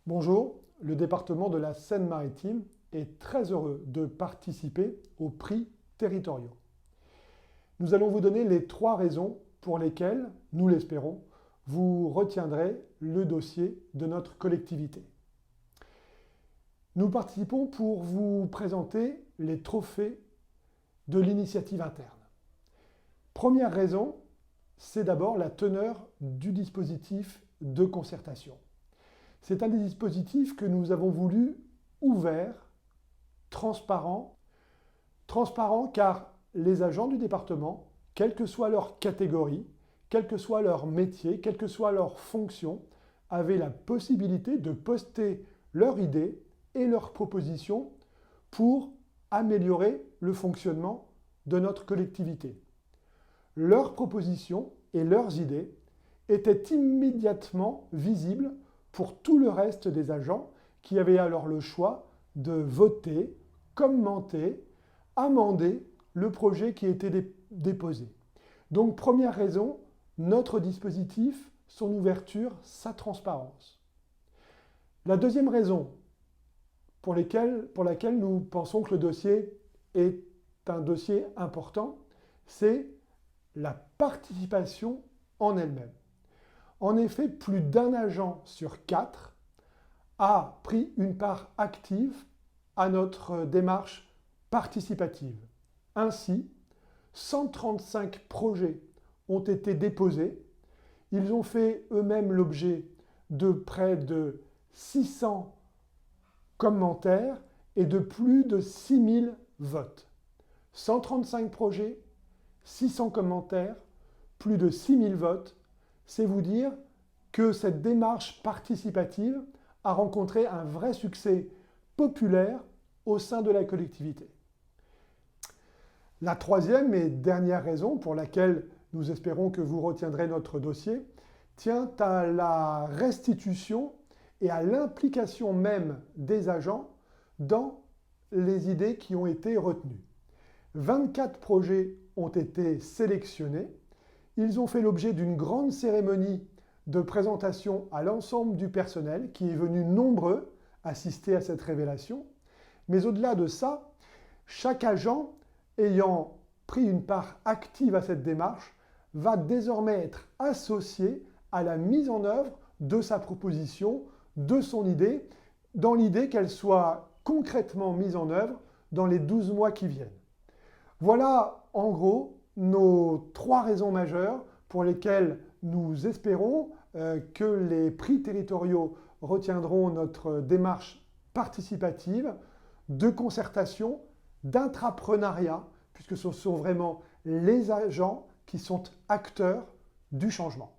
Bonjour, le département de la Seine-Maritime est très heureux de participer aux prix territoriaux. Nous allons vous donner les 3 raisons pour lesquelles, nous l'espérons, vous retiendrez le dossier de notre collectivité. Nous participons pour vous présenter les trophées de l'initiative interne. Première raison, c'est d'abord la teneur du dispositif de concertation. C'est un des dispositifs que nous avons voulu ouvert, transparent. Transparent car les agents du département, quelle que soit leur catégorie, quel que soit leur métier, quelle que soit leur fonction, avaient la possibilité de poster leurs idées et leurs propositions pour améliorer le fonctionnement de notre collectivité. Leurs propositions et leurs idées étaient immédiatement visibles pour tout le reste des agents qui avaient alors le choix de voter, commenter, amender le projet qui était déposé. Donc première raison, notre dispositif, son ouverture, sa transparence. La deuxième raison pour laquelle nous pensons que le dossier est un dossier important, c'est la participation en elle-même. En effet, plus d'un agent sur 4 a pris une part active à notre démarche participative. Ainsi, 135 projets ont été déposés. Ils ont fait eux-mêmes l'objet de près de 600 commentaires et de plus de 6000 votes. 135 projets, 600 commentaires, plus de 6000 votes. C'est vous dire que cette démarche participative a rencontré un vrai succès populaire au sein de la collectivité. La troisième et dernière raison pour laquelle nous espérons que vous retiendrez notre dossier tient à la restitution et à l'implication même des agents dans les idées qui ont été retenues. 24 projets ont été sélectionnés. Ils ont fait l'objet d'une grande cérémonie de présentation à l'ensemble du personnel qui est venu nombreux assister à cette révélation. Mais au-delà de ça, chaque agent ayant pris une part active à cette démarche va désormais être associé à la mise en œuvre de sa proposition, de son idée, dans l'idée qu'elle soit concrètement mise en œuvre dans les 12 mois qui viennent. Voilà en gros nos 3 raisons majeures pour lesquelles nous espérons que les prix territoriaux retiendront notre démarche participative, de concertation, d'intrapreneuriat, puisque ce sont vraiment les agents qui sont acteurs du changement.